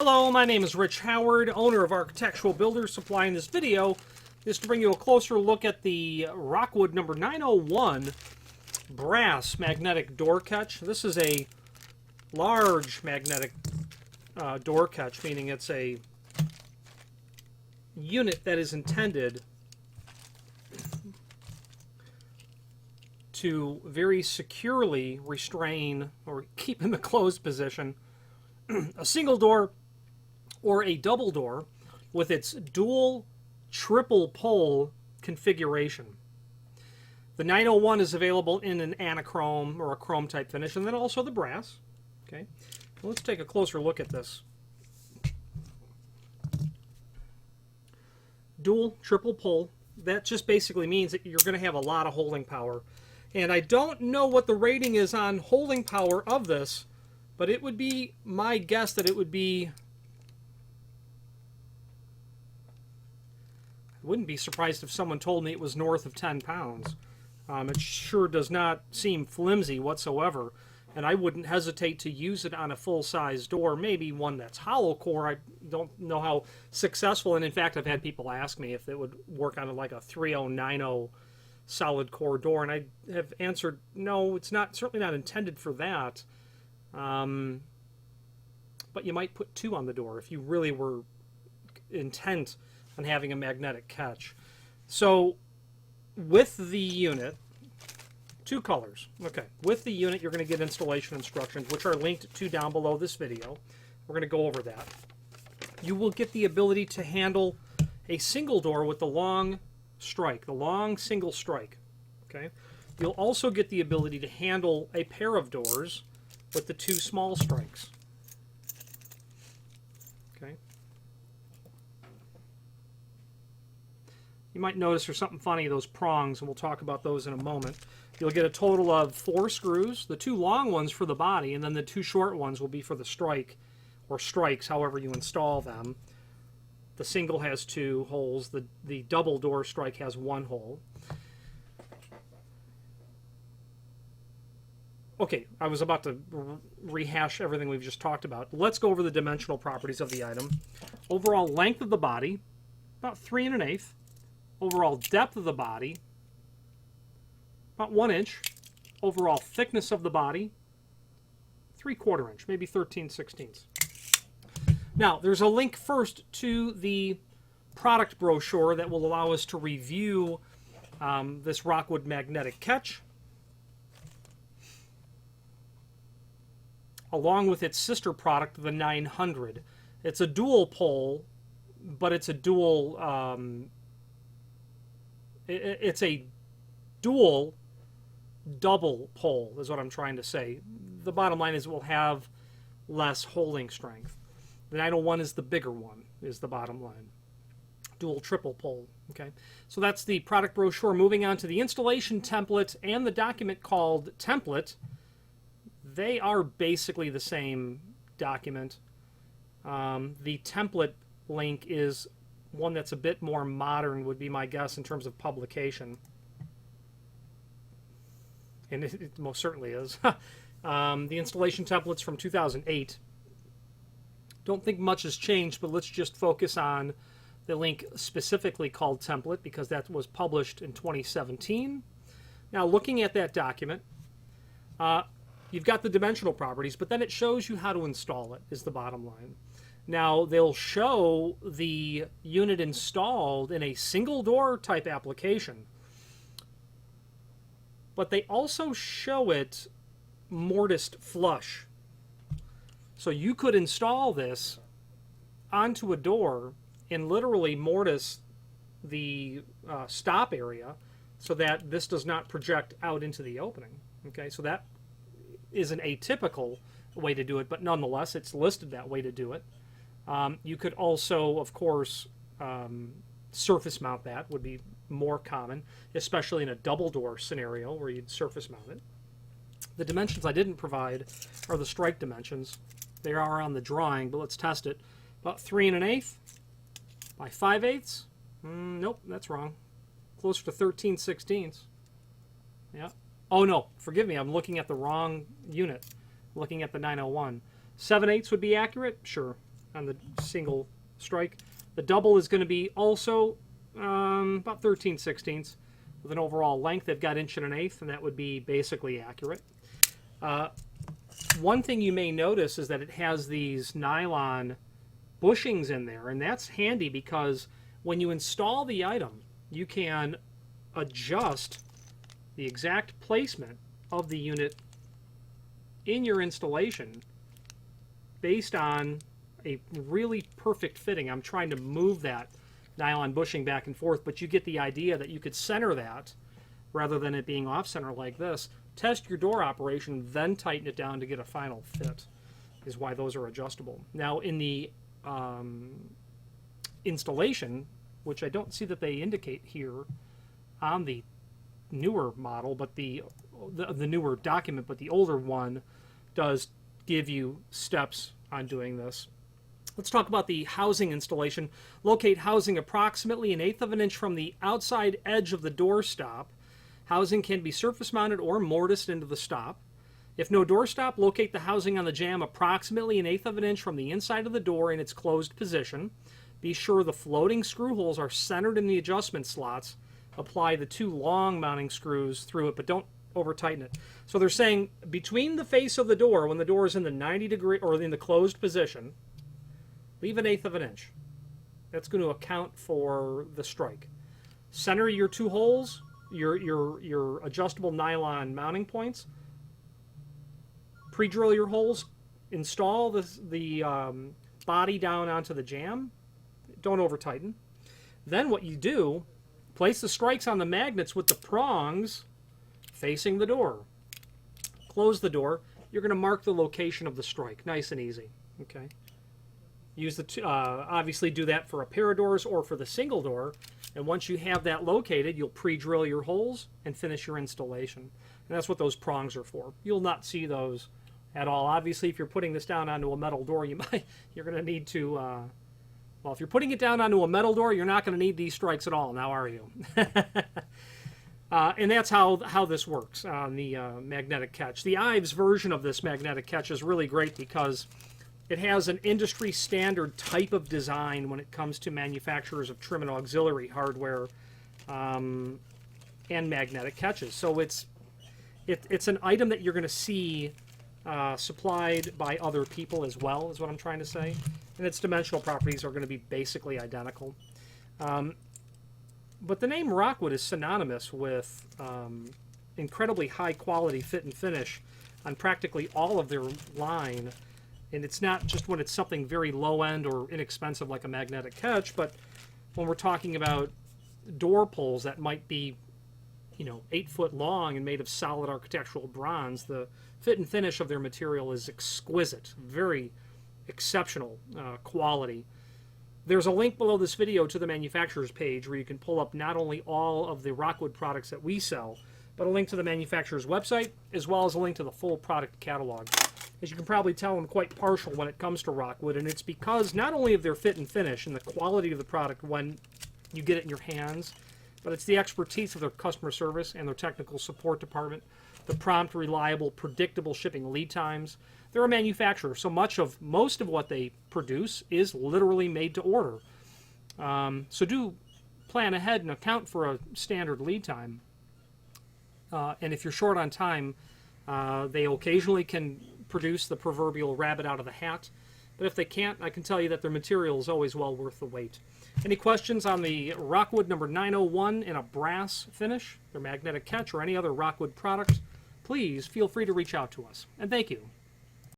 Hello, my name is Rich Howard, owner of Architectural Builders Supply. In this video is to bring you a closer look at the Rockwood number 901 brass magnetic door catch. This is a large magnetic door catch, meaning it's a unit that is intended to very securely restrain or keep in the closed position a single door or a double door with its dual triple pole configuration. The 901 is available in an anachrome or a chrome type finish, and then also the brass. Okay, well, let's take a closer look at this. Dual triple pole, that just basically means that you're going to have a lot of holding power. And I don't know what the rating is on holding power of this, but it would be my guess that it would be, I wouldn't be surprised if someone told me it was north of 10 pounds. It sure does not seem flimsy whatsoever, and I wouldn't hesitate to use it on a full-size door, maybe one that's hollow core. I don't know how successful, and in fact I've had people ask me if it would work on like a 3090 solid core door, and I have answered no, it's not, certainly not intended for that. But you might put two on the door if you really were intent on having a magnetic catch. So with the unit, two colors. Okay, with the unit you're going to get installation instructions, which are linked to down below this video. We're going to go over that. You will get the ability to handle a single door with the long strike, the long single strike. Okay, you'll also get the ability to handle a pair of doors with the two small strikes. Okay. You might notice there's something funny, those prongs, and we'll talk about those in a moment. You'll get a total of 4 screws, the 2 long ones for the body, and then the 2 short ones will be for the strike, or strikes, however you install them. The single has 2 holes, the double door strike has 1 hole. Okay, I was about to rehash everything we've just talked about. Let's go over the dimensional properties of the item. Overall length of the body, about 3 1/8. Overall depth of the body, about 1 inch. Overall thickness of the body, 3/4 inch, maybe 13/16. Now, there's a link first to the product brochure that will allow us to review this Rockwood magnetic catch, along with its sister product, the 900. It's a dual pole, but it's a dual, it's a dual double pole is what I'm trying to say. The bottom line is it will have less holding strength. The 901 is the bigger one, is the bottom line. Dual triple pole. Okay, so that's the product brochure. Moving on to the installation template and the document called template. They are basically the same document. The template link is one that's a bit more modern, would be my guess, in terms of publication. And it most certainly is. The installation template's from 2008. Don't think much has changed, but let's just focus on the link specifically called template, because that was published in 2017. Now, looking at that document, you've got the dimensional properties, but then it shows you how to install it, is the bottom line. Now, they'll show the unit installed in a single door type application, but they also show it mortised flush. So you could install this onto a door and literally mortise the stop area so that this does not project out into the opening. Okay, so that is an atypical way to do it, but nonetheless, it's listed that way to do it. You could also, of course, surface mount that, would be more common, especially in a double door scenario where you'd surface mount it. The dimensions I didn't provide are the strike dimensions. They are on the drawing, but let's test it. About 3 1/8 by 5/8. Nope, that's wrong. Closer to 13/16. Yeah. Oh no, forgive me, I'm looking at the wrong unit. I'm looking at the 901. 7/8 would be accurate? Sure. on the single strike. The double is going to be also about 13/16 with an overall length. They've got 1.125, and that would be basically accurate. One thing you may notice is that it has these nylon bushings in there, and that's handy because when you install the item, you can adjust the exact placement of the unit in your installation based on a really perfect fitting. I'm trying to move that nylon bushing back and forth, but you get the idea that you could center that rather than it being off center like this. Test your door operation, then tighten it down to get a final fit, is why those are adjustable. Now in the installation, which I don't see that they indicate here on the newer model, but the newer document, but the older one does give you steps on doing this. Let's talk about the housing installation. Locate housing approximately 1/8 of an inch from the outside edge of the door stop. Housing can be surface mounted or mortised into the stop. If no door stop, locate the housing on the jamb approximately 1/8 of an inch from the inside of the door in its closed position. Be sure the floating screw holes are centered in the adjustment slots. Apply the 2 long mounting screws through it, but don't over tighten it. So they're saying between the face of the door, when the door is in the 90-degree or in the closed position, leave 1/8 of an inch. That's going to account for the strike. Center your 2 holes, your adjustable nylon mounting points. Pre-drill your holes. Install the body down onto the jamb. Don't over tighten. Then what you do, place the strikes on the magnets with the prongs facing the door. Close the door. You're going to mark the location of the strike. Nice and easy. Okay. Use the obviously do that for a pair of doors or for the single door. And once you have that located, you'll pre-drill your holes and finish your installation. And that's what those prongs are for. You'll not see those at all. Obviously, if you're putting this down onto a metal door, you're going to need to. Well, if you're putting it down onto a metal door, you're not going to need these strikes at all. Now, are you? And that's how this works on the magnetic catch. The Ives version of this magnetic catch is really great because it has an industry standard type of design when it comes to manufacturers of trim and auxiliary hardware and magnetic catches. So it's an item that you're going to see supplied by other people as well, is what I'm trying to say. And its dimensional properties are going to be basically identical. But the name Rockwood is synonymous with incredibly high quality fit and finish on practically all of their line. And it's not just when it's something very low end or inexpensive like a magnetic catch, but when we're talking about door pulls that might be, 8 foot long and made of solid architectural bronze, the fit and finish of their material is exquisite, very exceptional quality. There's a link below this video to the manufacturer's page where you can pull up not only all of the Rockwood products that we sell, but a link to the manufacturer's website, as well as a link to the full product catalog. As you can probably tell, I'm quite partial when it comes to Rockwood, and it's because not only of their fit and finish and the quality of the product when you get it in your hands, but it's the expertise of their customer service and their technical support department, the prompt, reliable, predictable shipping lead times. They're a manufacturer, so most of what they produce is literally made to order. So do plan ahead and account for a standard lead time. And if you're short on time, they occasionally can produce the proverbial rabbit out of the hat. But if they can't, I can tell you that their material is always well worth the wait. Any questions on the Rockwood number 901 in a brass finish, their magnetic catch, or any other Rockwood product, please feel free to reach out to us. And thank you.